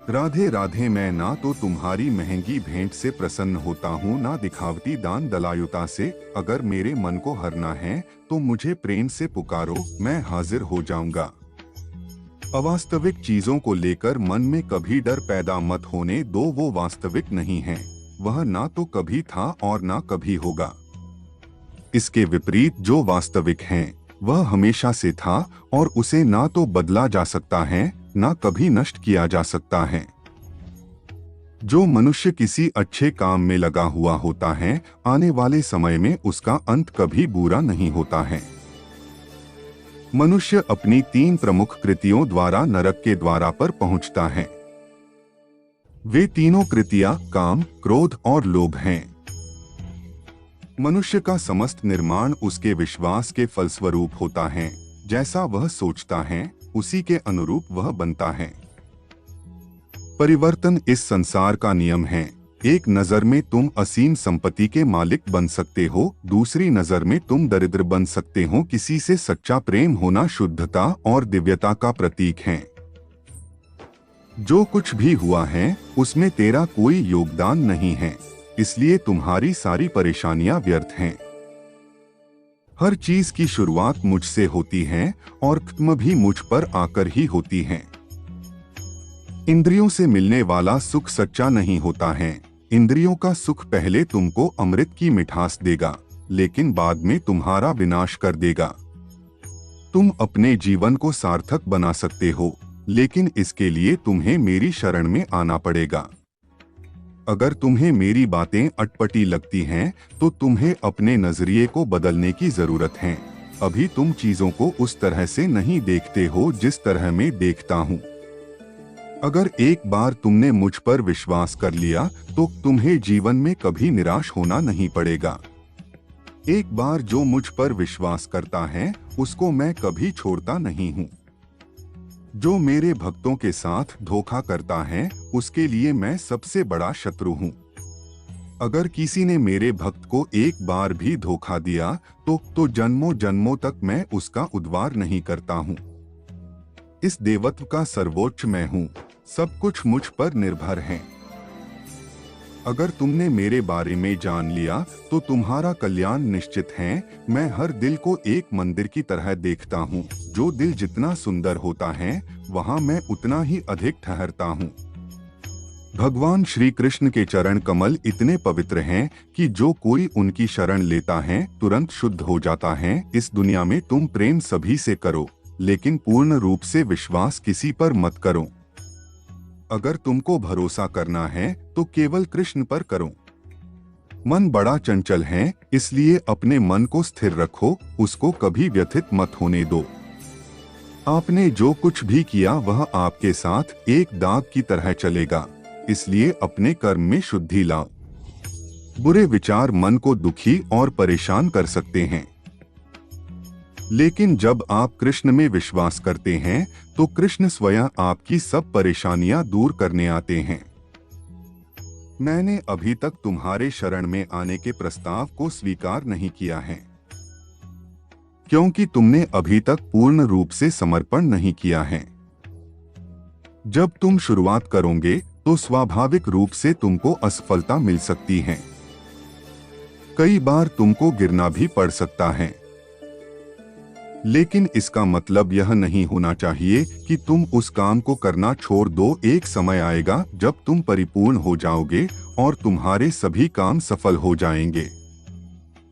राधे राधे। मैं ना तो तुम्हारी महंगी भेंट से प्रसन्न होता हूँ, ना दिखावटी दान दलायुता से। अगर मेरे मन को हरना है तो मुझे प्रेम से पुकारो, मैं हाजिर हो जाऊंगा। अवास्तविक चीजों को लेकर मन में कभी डर पैदा मत होने दो, वो वास्तविक नहीं है। वह ना तो कभी था और ना कभी होगा। इसके विपरीत जो वास्तविक है वह हमेशा से था और उसे ना तो बदला जा सकता है ना कभी नष्ट किया जा सकता है। जो मनुष्य किसी अच्छे काम में लगा हुआ होता है, आने वाले समय में उसका अंत कभी बुरा नहीं होता है। मनुष्य अपनी 3 प्रमुख कृतियों द्वारा नरक के द्वारा पर पहुंचता है। वे तीनों कृतियां काम, क्रोध और लोभ हैं। मनुष्य का समस्त निर्माण उसके विश्वास के फलस्वरूप होता है। जैसा वह सोचता है उसी के अनुरूप वह बनता है। परिवर्तन इस संसार का नियम है। एक नजर में तुम असीम संपत्ति के मालिक बन सकते हो, दूसरी नजर में तुम दरिद्र बन सकते हो। किसी से सच्चा प्रेम होना शुद्धता और दिव्यता का प्रतीक है। जो कुछ भी हुआ है उसमें तेरा कोई योगदान नहीं है, इसलिए तुम्हारी सारी परेशानियां व्यर्थ हैं। हर चीज की शुरुआत मुझसे होती है और खत्म भी मुझ पर आकर ही होती है। इंद्रियों से मिलने वाला सुख सच्चा नहीं होता है। इंद्रियों का सुख पहले तुमको अमृत की मिठास देगा, लेकिन बाद में तुम्हारा विनाश कर देगा। तुम अपने जीवन को सार्थक बना सकते हो, लेकिन इसके लिए तुम्हें मेरी शरण में आना पड़ेगा। अगर तुम्हें मेरी बातें अटपटी लगती हैं, तो तुम्हें अपने नजरिए को बदलने की जरूरत है। अभी तुम चीजों को उस तरह से नहीं देखते हो जिस तरह मैं देखता हूँ। अगर एक बार तुमने मुझ पर विश्वास कर लिया तो तुम्हें जीवन में कभी निराश होना नहीं पड़ेगा। एक बार जो मुझ पर विश्वास करता है उसको मैं कभी छोड़ता नहीं हूँ। जो मेरे भक्तों के साथ धोखा करता है उसके लिए मैं सबसे बड़ा शत्रु हूँ। अगर किसी ने मेरे भक्त को एक बार भी धोखा दिया तो जन्मों जन्मों तक मैं उसका उद्धार नहीं करता हूँ। इस देवत्व का सर्वोच्च मैं हूँ, सब कुछ मुझ पर निर्भर है। अगर तुमने मेरे बारे में जान लिया तो तुम्हारा कल्याण निश्चित है। मैं हर दिल को एक मंदिर की तरह देखता हूँ। जो दिल जितना सुंदर होता है वहाँ मैं उतना ही अधिक ठहरता हूँ। भगवान श्री कृष्ण के चरण कमल इतने पवित्र हैं कि जो कोई उनकी शरण लेता है तुरंत शुद्ध हो जाता है। इस दुनिया में तुम प्रेम सभी से करो, लेकिन पूर्ण रूप से विश्वास किसी पर मत करो। अगर तुमको भरोसा करना है तो केवल कृष्ण पर करो। मन बड़ा चंचल है, इसलिए अपने मन को स्थिर रखो, उसको कभी व्यथित मत होने दो। आपने जो कुछ भी किया वह आपके साथ एक दाग की तरह चलेगा, इसलिए अपने कर्म में शुद्धि लाओ। बुरे विचार मन को दुखी और परेशान कर सकते हैं, लेकिन जब आप कृष्ण में विश्वास करते हैं तो कृष्ण स्वयं आपकी सब परेशानियां दूर करने आते हैं। मैंने अभी तक तुम्हारे शरण में आने के प्रस्ताव को स्वीकार नहीं किया है, क्योंकि तुमने अभी तक पूर्ण रूप से समर्पण नहीं किया है। जब तुम शुरुआत करोगे तो स्वाभाविक रूप से तुमको असफलता मिल सकती है। कई बार तुमको गिरना भी पड़ सकता है, लेकिन इसका मतलब यह नहीं होना चाहिए कि तुम उस काम को करना छोड़ दो। एक समय आएगा जब तुम परिपूर्ण हो जाओगे और तुम्हारे सभी काम सफल हो जाएंगे।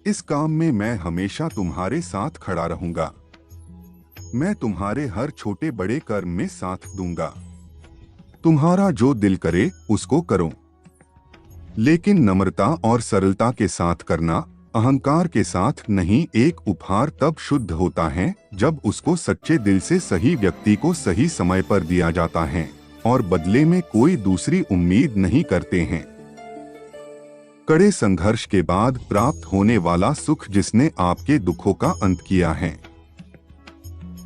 इस काम में मैं हमेशा तुम्हारे साथ खड़ा रहूंगा। मैं तुम्हारे हर छोटे बड़े कर्म में साथ दूंगा। तुम्हारा जो दिल करे उसको करो, लेकिन नम्रता और सरलता के साथ करना, अहंकार के साथ नहीं। एक उपहार तब शुद्ध होता है जब उसको सच्चे दिल से सही व्यक्ति को सही समय पर दिया जाता है और बदले में कोई दूसरी उम्मीद नहीं करते हैं। कड़े संघर्ष के बाद प्राप्त होने वाला सुख जिसने आपके दुखों का अंत किया है।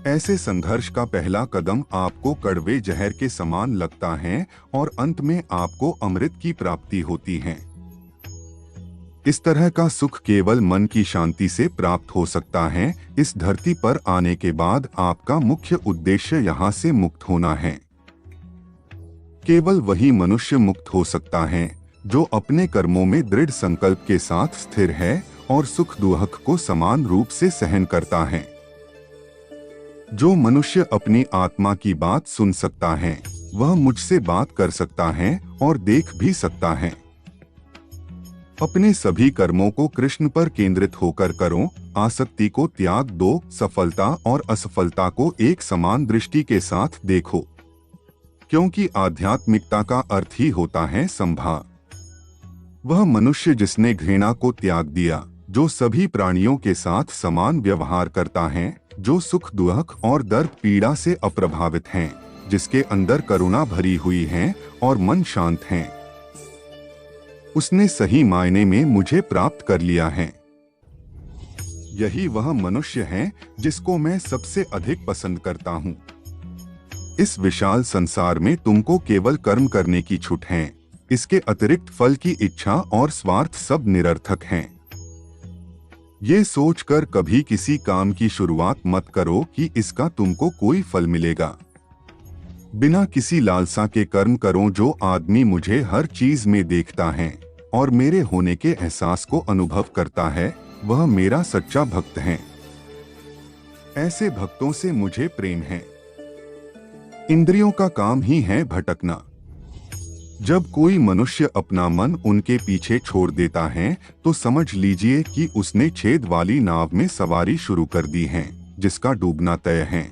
ऐसे संघर्ष का पहला कदम आपको कड़वे जहर के समान लगता है और अंत में आपको अमृत की प्राप्ति होती है। इस तरह का सुख केवल मन की शांति से प्राप्त हो सकता है। इस धरती पर आने के बाद आपका मुख्य उद्देश्य यहाँ से मुक्त होना है। केवल वही मनुष्य मुक्त हो सकता है जो अपने कर्मों में दृढ़ संकल्प के साथ स्थिर है और सुख दुख को समान रूप से सहन करता है। जो मनुष्य अपनी आत्मा की बात सुन सकता है वह मुझसे बात कर सकता है और देख भी सकता है। अपने सभी कर्मों को कृष्ण पर केंद्रित होकर करो, आसक्ति को त्याग दो, सफलता और असफलता को एक समान दृष्टि के साथ देखो, क्योंकि आध्यात्मिकता का अर्थ ही होता है संभाव। वह मनुष्य जिसने घृणा को त्याग दिया, जो सभी प्राणियों के साथ समान व्यवहार करता है, जो सुख दुख और दर्द पीड़ा से अप्रभावित हैं, जिसके अंदर करुणा भरी हुई है और मन शांत है, उसने सही मायने में मुझे प्राप्त कर लिया है। यही वह मनुष्य है जिसको मैं सबसे अधिक पसंद करता हूँ। इस विशाल संसार में तुमको केवल कर्म करने की छूट है, इसके अतिरिक्त फल की इच्छा और स्वार्थ सब निरर्थक हैं। ये सोचकर कभी किसी काम की शुरुआत मत करो कि इसका तुमको कोई फल मिलेगा। बिना किसी लालसा के कर्म करो। जो आदमी मुझे हर चीज में देखता है और मेरे होने के एहसास को अनुभव करता है, वह मेरा सच्चा भक्त है। ऐसे भक्तों से मुझे प्रेम है। इंद्रियों का काम ही है भटकना। जब कोई मनुष्य अपना मन उनके पीछे छोड़ देता है तो समझ लीजिए कि उसने छेद वाली नाव में सवारी शुरू कर दी है, जिसका डूबना तय है।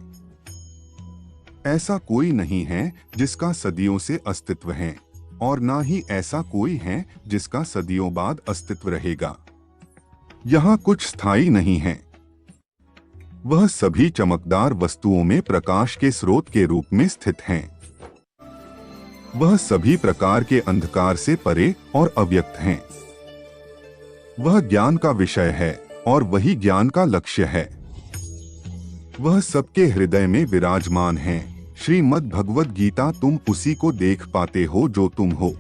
ऐसा कोई नहीं है जिसका सदियों से अस्तित्व है, और ना ही ऐसा कोई है जिसका सदियों बाद अस्तित्व रहेगा। यहाँ कुछ स्थायी नहीं है। वह सभी चमकदार वस्तुओं में प्रकाश के स्रोत के रूप में स्थित हैं। वह सभी प्रकार के अंधकार से परे और अव्यक्त हैं। वह ज्ञान का विषय है और वही ज्ञान का लक्ष्य है। वह सबके हृदय में विराजमान है। श्रीमद् भगवद गीता, तुम उसी को देख पाते हो जो तुम हो,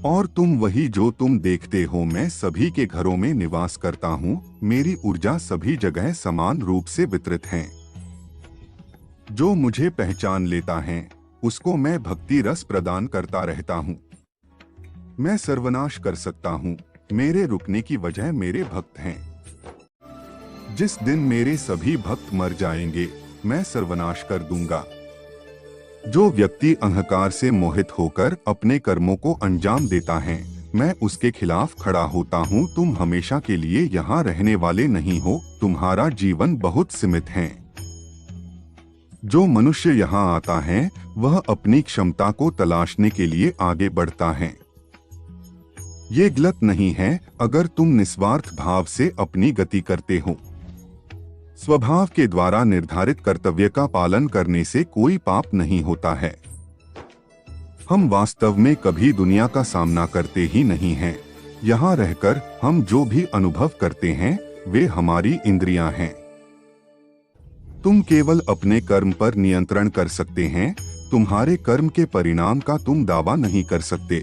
और तुम वही जो तुम देखते हो। मैं सभी के घरों में निवास करता हूँ। मेरी ऊर्जा सभी जगह समान रूप से वितरित है। जो मुझे पहचान लेता है उसको मैं भक्ति रस प्रदान करता रहता हूँ। मैं सर्वनाश कर सकता हूँ, मेरे रुकने की वजह मेरे भक्त हैं। जिस दिन मेरे सभी भक्त मर जाएंगे मैं सर्वनाश कर दूंगा। जो व्यक्ति अहंकार से मोहित होकर अपने कर्मों को अंजाम देता है, मैं उसके खिलाफ खड़ा होता हूँ। तुम हमेशा के लिए यहाँ रहने वाले नहीं हो, तुम्हारा जीवन बहुत सीमित है। जो मनुष्य यहाँ आता है वह अपनी क्षमता को तलाशने के लिए आगे बढ़ता है। ये गलत नहीं है अगर तुम निस्वार्थ भाव से अपनी गति करते हो। स्वभाव के द्वारा निर्धारित कर्तव्य का पालन करने से कोई पाप नहीं होता है। हम वास्तव में कभी दुनिया का सामना करते ही नहीं हैं। यहाँ रहकर हम जो भी अनुभव करते हैं वे हमारी इंद्रियां हैं। तुम केवल अपने कर्म पर नियंत्रण कर सकते हैं। तुम्हारे कर्म के परिणाम का तुम दावा नहीं कर सकते।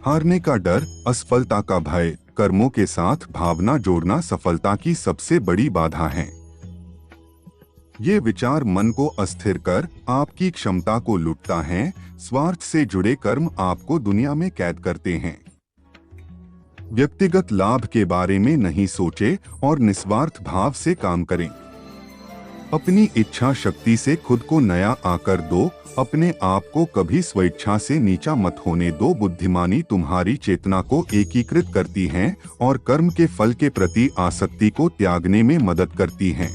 हारने का डर, असफलता का भय, कर्मों के साथ भावना जोड़ना सफलता की सबसे बड़ी बाधा है। ये विचार मन को अस्थिर कर आपकी क्षमता को लूटता है। स्वार्थ से जुड़े कर्म आपको दुनिया में कैद करते हैं। व्यक्तिगत लाभ के बारे में नहीं सोचे और निस्वार्थ भाव से काम करें। अपनी इच्छा शक्ति से खुद को नया आकर दो। अपने आप को कभी स्वेच्छा से नीचा मत होने दो। बुद्धिमानी तुम्हारी चेतना को एकीकृत करती है और कर्म के फल के प्रति आसक्ति को त्यागने में मदद करती है।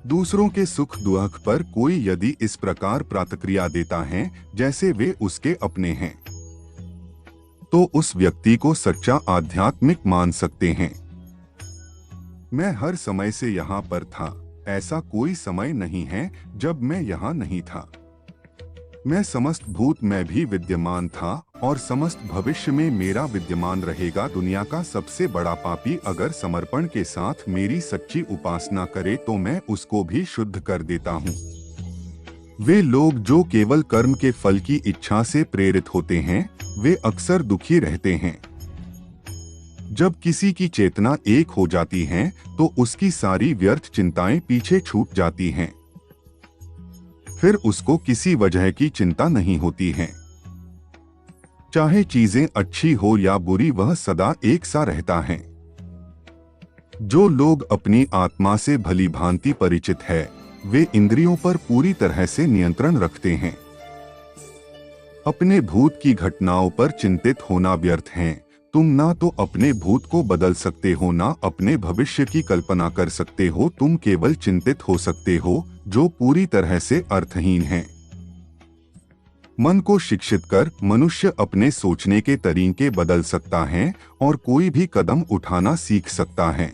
दूसरों के सुख दुख पर कोई यदि इस प्रकार प्रतिक्रिया देता है जैसे वे उसके अपने हैं, तो उस व्यक्ति को सच्चा आध्यात्मिक मान सकते हैं। मैं हर समय से यहाँ पर था। ऐसा कोई समय नहीं है जब मैं यहाँ नहीं था। मैं समस्त भूत में भी विद्यमान था और समस्त भविष्य में मेरा विद्यमान रहेगा। दुनिया का सबसे बड़ा पापी अगर समर्पण के साथ मेरी सच्ची उपासना करे तो मैं उसको भी शुद्ध कर देता हूँ। वे लोग जो केवल कर्म के फल की इच्छा से प्रेरित होते हैं वे अक्सर दुखी रहते हैं। जब किसी की चेतना एक हो जाती है तो उसकी सारी व्यर्थ चिंताएं पीछे छूट जाती हैं। फिर उसको किसी वजह की चिंता नहीं होती है। चाहे चीजें अच्छी हो या बुरी, वह सदा एक सा रहता है। जो लोग अपनी आत्मा से भली भांति परिचित है, वे इंद्रियों पर पूरी तरह से नियंत्रण रखते हैं। अपने भूत की घटनाओं पर चिंतित होना व्यर्थ है। तुम ना तो अपने भूत को बदल सकते हो, ना अपने भविष्य की कल्पना कर सकते हो। तुम केवल चिंतित हो सकते हो, जो पूरी तरह से अर्थहीन है। मन को शिक्षित कर मनुष्य अपने सोचने के तरीके बदल सकता है और कोई भी कदम उठाना सीख सकता है।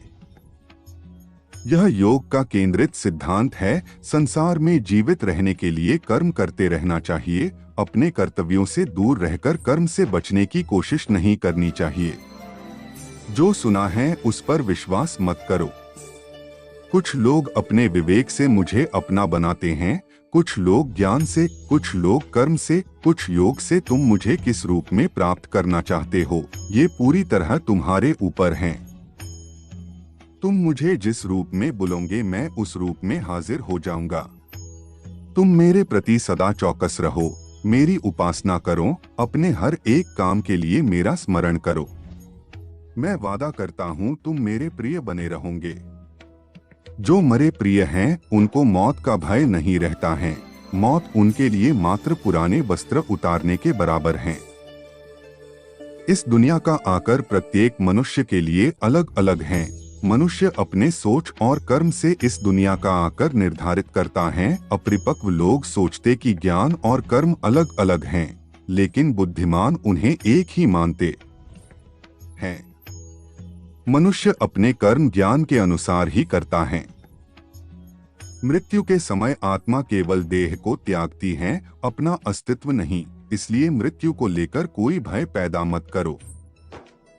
यह योग का केंद्रित सिद्धांत है। संसार में जीवित रहने के लिए कर्म करते रहना चाहिए। अपने कर्तव्यों से दूर रहकर कर्म से बचने की कोशिश नहीं करनी चाहिए। जो सुना है उस पर विश्वास मत करो। कुछ लोग अपने विवेक से मुझे अपना बनाते हैं, कुछ लोग ज्ञान से, कुछ लोग कर्म से, कुछ योग से। तुम मुझे किस रूप में प्राप्त करना चाहते हो, ये पूरी तरह तुम्हारे ऊपर है। तुम मुझे जिस रूप में बुलाओगे, मैं उस रूप में हाजिर हो जाऊंगा। तुम मेरे प्रति सदा चौकस रहो, मेरी उपासना करो, अपने हर एक काम के लिए मेरा स्मरण करो। मैं वादा करता हूँ तुम मेरे प्रिय बने रहोगे। जो मरे प्रिय हैं, उनको मौत का भय नहीं रहता है। मौत उनके लिए मात्र पुराने वस्त्र उतारने के बराबर है। इस दुनिया का आकर प्रत्येक मनुष्य के लिए अलग अलग है। मनुष्य अपने सोच और कर्म से इस दुनिया का आकर निर्धारित करता है। अपरिपक्व लोग सोचते कि ज्ञान और कर्म अलग अलग हैं, लेकिन बुद्धिमान उन्हें एक ही मानते हैं। मनुष्य अपने कर्म ज्ञान के अनुसार ही करता है। मृत्यु के समय आत्मा केवल देह को त्यागती है, अपना अस्तित्व नहीं। इसलिए मृत्यु को लेकर कोई भय पैदा मत करो।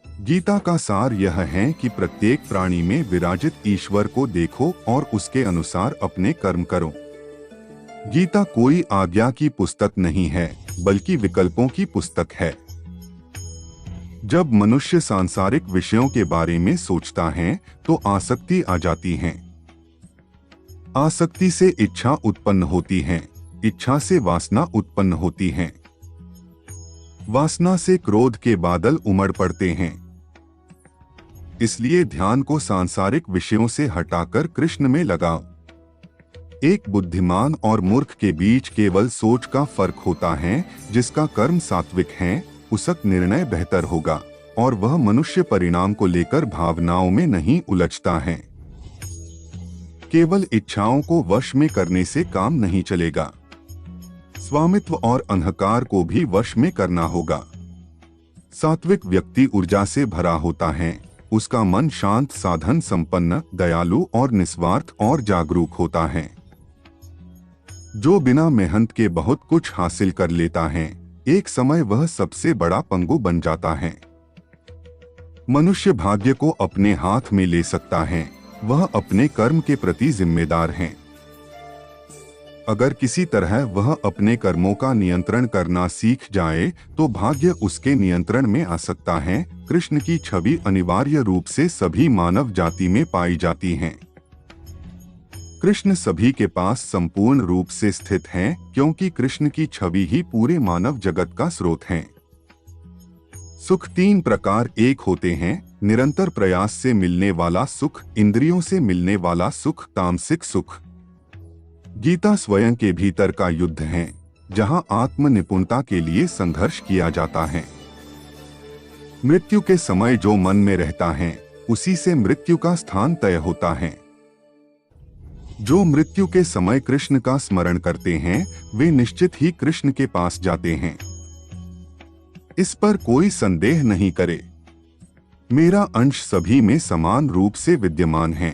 गीता का सार यह है कि प्रत्येक प्राणी में विराजित ईश्वर को देखो और उसके अनुसार अपने कर्म करो। गीता कोई आज्ञा की पुस्तक नहीं है, बल्कि विकल्पों की पुस्तक है। जब मनुष्य सांसारिक विषयों के बारे में सोचता है तो आसक्ति आ जाती है। आसक्ति से इच्छा उत्पन्न होती है, इच्छा से वासना उत्पन्न होती है, वासना से क्रोध के बादल उमड़ पड़ते हैं। इसलिए ध्यान को सांसारिक विषयों से हटाकर कृष्ण में लगाओ। एक बुद्धिमान और मूर्ख के बीच केवल सोच का फर्क होता है। जिसका कर्म सात्विक है, उसका निर्णय बेहतर होगा और वह मनुष्य परिणाम को लेकर भावनाओं में नहीं उलझता है। केवल इच्छाओं को वश में करने से काम नहीं चलेगा। स्वामित्व और अहंकार को भी वश में करना होगा। सात्विक व्यक्ति ऊर्जा से भरा होता है। उसका मन शांत, साधन संपन्न, दयालु और निस्वार्थ और जागरूक होता है। जो बिना मेहनत के बहुत कुछ हासिल कर लेता है, एक समय वह सबसे बड़ा पंगु बन जाता है। मनुष्य भाग्य को अपने हाथ में ले सकता है, वह अपने कर्म के प्रति जिम्मेदार है। अगर किसी तरह वह अपने कर्मों का नियंत्रण करना सीख जाए तो भाग्य उसके नियंत्रण में आ सकता है। कृष्ण की छवि अनिवार्य रूप से सभी मानव जाति में पाई जाती है। कृष्ण सभी के पास संपूर्ण रूप से स्थित हैं, क्योंकि कृष्ण की छवि ही पूरे मानव जगत का स्रोत है। सुख तीन प्रकार एक होते हैं: निरंतर प्रयास से मिलने वाला सुख, इंद्रियों से मिलने वाला सुख, तामसिक सुख। गीता स्वयं के भीतर का युद्ध है, जहां आत्म निपुणता के लिए संघर्ष किया जाता है। मृत्यु के समय जो मन में रहता है, उसी से मृत्यु का स्थान तय होता है। जो मृत्यु के समय कृष्ण का स्मरण करते हैं, वे निश्चित ही कृष्ण के पास जाते हैं। इस पर कोई संदेह नहीं करे। मेरा अंश सभी में समान रूप से विद्यमान है,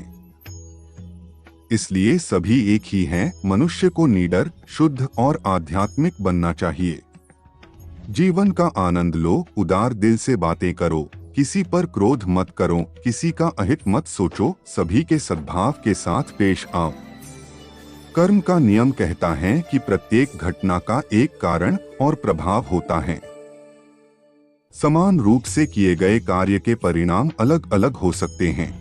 इसलिए सभी एक ही हैं। मनुष्य को निडर, शुद्ध और आध्यात्मिक बनना चाहिए। जीवन का आनंद लो, उदार दिल से बातें करो, किसी पर क्रोध मत करो, किसी का अहित मत सोचो, सभी के सद्भाव के साथ पेश आओ। कर्म का नियम कहता है कि प्रत्येक घटना का एक कारण और प्रभाव होता है। समान रूप से किए गए कार्य के परिणाम अलग अलग हो सकते हैं।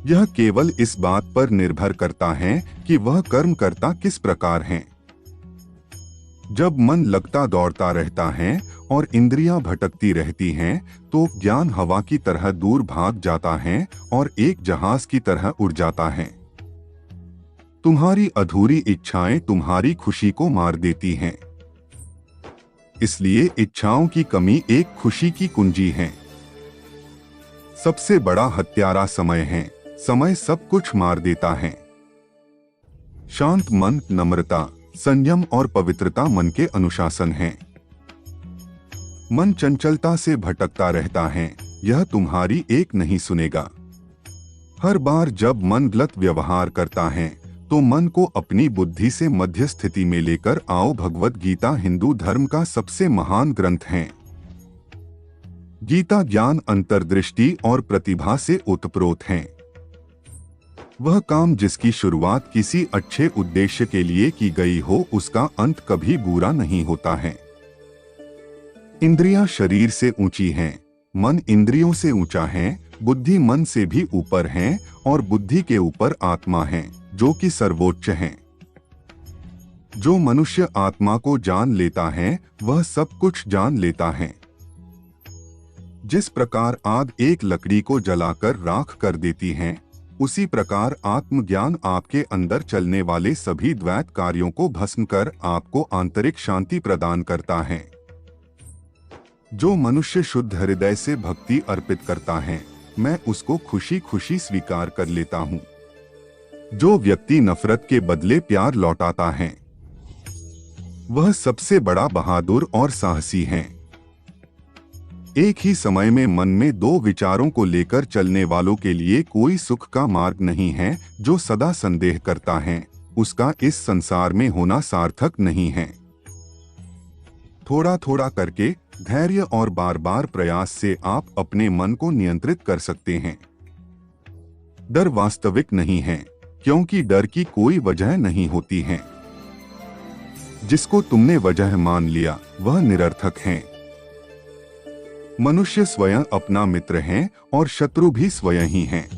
यह केवल इस बात पर निर्भर करता है कि वह कर्म करता किस प्रकार है। जब मन लगता दौड़ता रहता है और इंद्रियां भटकती रहती हैं, तो ज्ञान हवा की तरह दूर भाग जाता है और एक जहाज की तरह उड़ जाता है। तुम्हारी अधूरी इच्छाएं तुम्हारी खुशी को मार देती हैं। इसलिए इच्छाओं की कमी एक खुशी की कुंजी है। सबसे बड़ा हत्यारा समय है। समय सब कुछ मार देता है। शांत मन, नम्रता, संयम और पवित्रता मन के अनुशासन हैं। मन चंचलता से भटकता रहता है, यह तुम्हारी एक नहीं सुनेगा। हर बार जब मन गलत व्यवहार करता है तो मन को अपनी बुद्धि से मध्य स्थिति में लेकर आओ। भगवत गीता हिंदू धर्म का सबसे महान ग्रंथ है। गीता ज्ञान, अंतर्दृष्टि और प्रतिभा से ओतप्रोत है। वह काम जिसकी शुरुआत किसी अच्छे उद्देश्य के लिए की गई हो, उसका अंत कभी बुरा नहीं होता है। इंद्रियां शरीर से ऊंची हैं, मन इंद्रियों से ऊंचा है, बुद्धि मन से भी ऊपर है और बुद्धि के ऊपर आत्मा है जो कि सर्वोच्च है। जो मनुष्य आत्मा को जान लेता है वह सब कुछ जान लेता है। जिस प्रकार आग एक लकड़ी को जलाकर राख कर देती है, उसी प्रकार आत्मज्ञान आपके अंदर चलने वाले सभी द्वैत कार्यों को भस्म कर आपको आंतरिक शांति प्रदान करता है। जो मनुष्य शुद्ध हृदय से भक्ति अर्पित करता है, मैं उसको खुशी खुशी स्वीकार कर लेता हूँ। जो व्यक्ति नफरत के बदले प्यार लौटाता है, वह सबसे बड़ा बहादुर और साहसी है। एक ही समय में मन में दो विचारों को लेकर चलने वालों के लिए कोई सुख का मार्ग नहीं है। जो सदा संदेह करता है, उसका इस संसार में होना सार्थक नहीं है। थोड़ा थोड़ा करके, धैर्य और बार बार प्रयास से आप अपने मन को नियंत्रित कर सकते हैं। डर वास्तविक नहीं है, क्योंकि डर की कोई वजह नहीं होती है। जिसको तुमने वजह मान लिया वह निरर्थक है। मनुष्य स्वयं अपना मित्र है और शत्रु भी स्वयं ही है।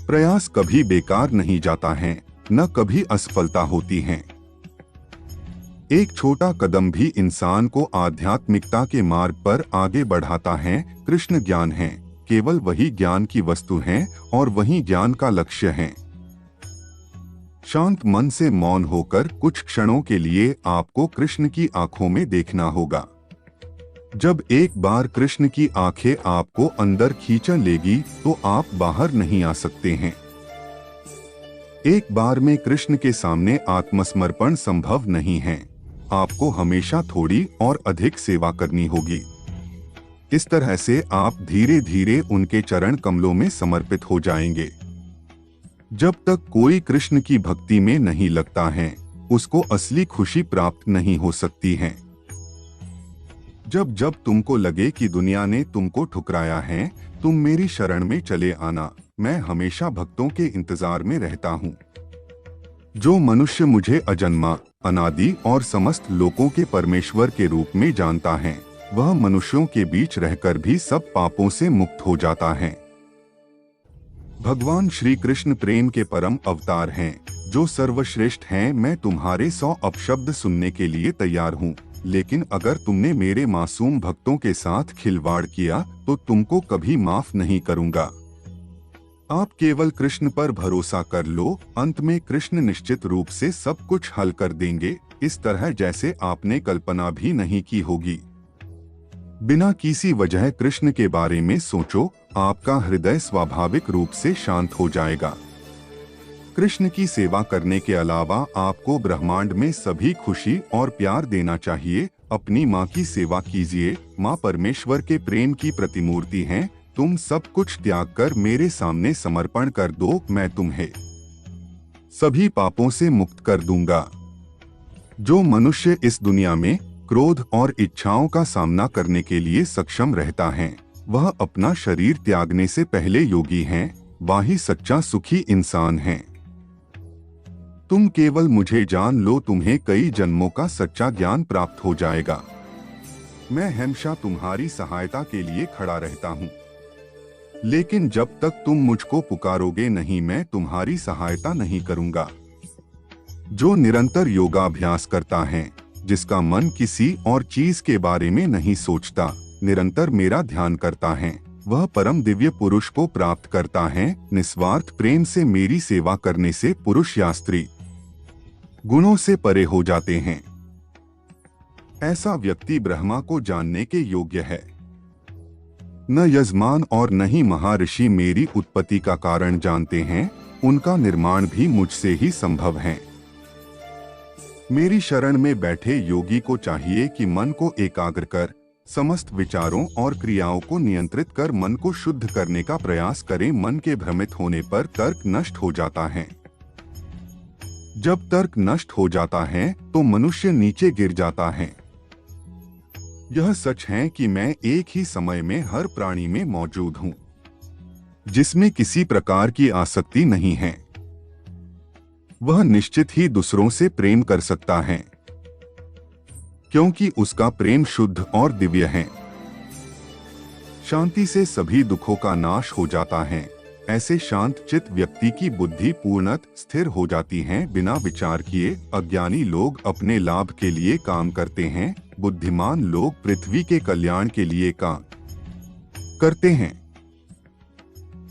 प्रयास कभी बेकार नहीं जाता है, न कभी असफलता होती है। एक छोटा कदम भी इंसान को आध्यात्मिकता के मार्ग पर आगे बढ़ाता है। कृष्ण ज्ञान है, केवल वही ज्ञान की वस्तु है और वही ज्ञान का लक्ष्य है। शांत मन से मौन होकर कुछ क्षणों के लिए आपको कृष्ण की आंखों में देखना होगा। जब एक बार कृष्ण की आंखें आपको अंदर खींच लेगी तो आप बाहर नहीं आ सकते हैं। एक बार में कृष्ण के सामने आत्मसमर्पण संभव नहीं है। आपको हमेशा थोड़ी और अधिक सेवा करनी होगी। इस तरह से आप धीरे धीरे उनके चरण कमलों में समर्पित हो जाएंगे। जब तक कोई कृष्ण की भक्ति में नहीं लगता है, उसको असली खुशी प्राप्त नहीं हो सकती है। जब जब तुमको लगे कि दुनिया ने तुमको ठुकराया है, तुम मेरी शरण में चले आना। मैं हमेशा भक्तों के इंतजार में रहता हूँ। जो मनुष्य मुझे अजन्मा, अनादि और समस्त लोकों के परमेश्वर के रूप में जानता है, वह मनुष्यों के बीच रहकर भी सब पापों से मुक्त हो जाता है। भगवान श्री कृष्ण प्रेम के परम अवतार हैं, जो सर्वश्रेष्ठ हैं। मैं तुम्हारे 100 अपशब्द सुनने के लिए तैयार हूँ, लेकिन अगर तुमने मेरे मासूम भक्तों के साथ खिलवाड़ किया तो तुमको कभी माफ नहीं करूँगा। आप केवल कृष्ण पर भरोसा कर लो। अंत में कृष्ण निश्चित रूप से सब कुछ हल कर देंगे, इस तरह जैसे आपने कल्पना भी नहीं की होगी। बिना किसी वजह कृष्ण के बारे में सोचो, आपका हृदय स्वाभाविक रूप से शांत हो जाएगा। कृष्ण की सेवा करने के अलावा आपको ब्रह्मांड में सभी खुशी और प्यार देना चाहिए। अपनी माँ की सेवा कीजिए। माँ परमेश्वर के प्रेम की प्रतिमूर्ति हैं। तुम सब कुछ त्याग कर मेरे सामने समर्पण कर दो, मैं तुम्हें सभी पापों से मुक्त कर दूंगा। जो मनुष्य इस दुनिया में क्रोध और इच्छाओं का सामना करने के लिए सक्षम रहता है, वह अपना शरीर त्यागने से पहले योगी है। वही सच्चा सुखी इंसान है। तुम केवल मुझे जान लो, तुम्हें कई जन्मों का सच्चा ज्ञान प्राप्त हो जाएगा। मैं हमेशा तुम्हारी सहायता के लिए खड़ा रहता हूँ। लेकिन जब तक तुम मुझको पुकारोगे नहीं, मैं तुम्हारी सहायता नहीं करूंगा। जो निरंतर योगाभ्यास करता है, जिसका मन किसी और चीज के बारे में नहीं सोचता, निरंतर मेरा ध्यान करता है, वह परम दिव्य पुरुष को प्राप्त करता है। निस्वार्थ प्रेम से मेरी सेवा करने से पुरुष या स्त्री गुणों से परे हो जाते हैं। ऐसा व्यक्ति ब्रह्मा को जानने के योग्य है। न यजमान और न ही महर्षि मेरी उत्पत्ति का कारण जानते हैं, उनका निर्माण भी मुझसे ही संभव है। मेरी शरण में बैठे योगी को चाहिए कि मन को एकाग्र कर समस्त विचारों और क्रियाओं को नियंत्रित कर मन को शुद्ध करने का प्रयास करें। मन के भ्रमित होने पर तर्क नष्ट हो जाता है। जब तर्क नष्ट हो जाता है तो मनुष्य नीचे गिर जाता है। यह सच है कि मैं एक ही समय में हर प्राणी में मौजूद हूँ, जिसमें किसी प्रकार की आसक्ति नहीं है। वह निश्चित ही दूसरों से प्रेम कर सकता है, क्योंकि उसका प्रेम शुद्ध और दिव्य है। शांति से सभी दुखों का नाश हो जाता है। ऐसे शांत चित्त व्यक्ति की बुद्धि पूर्णतः स्थिर हो जाती है। बिना विचार किए अज्ञानी लोग अपने लाभ के लिए काम करते हैं, बुद्धिमान लोग पृथ्वी के कल्याण के लिए काम करते हैं।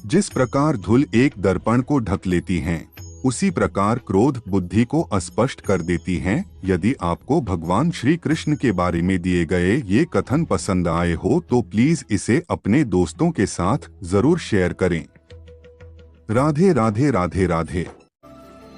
जिस प्रकार धूल एक दर्पण को ढक लेती है, उसी प्रकार क्रोध बुद्धि को अस्पष्ट कर देती है। यदि आपको भगवान श्री कृष्ण के बारे में दिए गए ये कथन पसंद आए हो तो प्लीज इसे अपने दोस्तों के साथ जरूर शेयर करें। राधे राधे राधे राधे।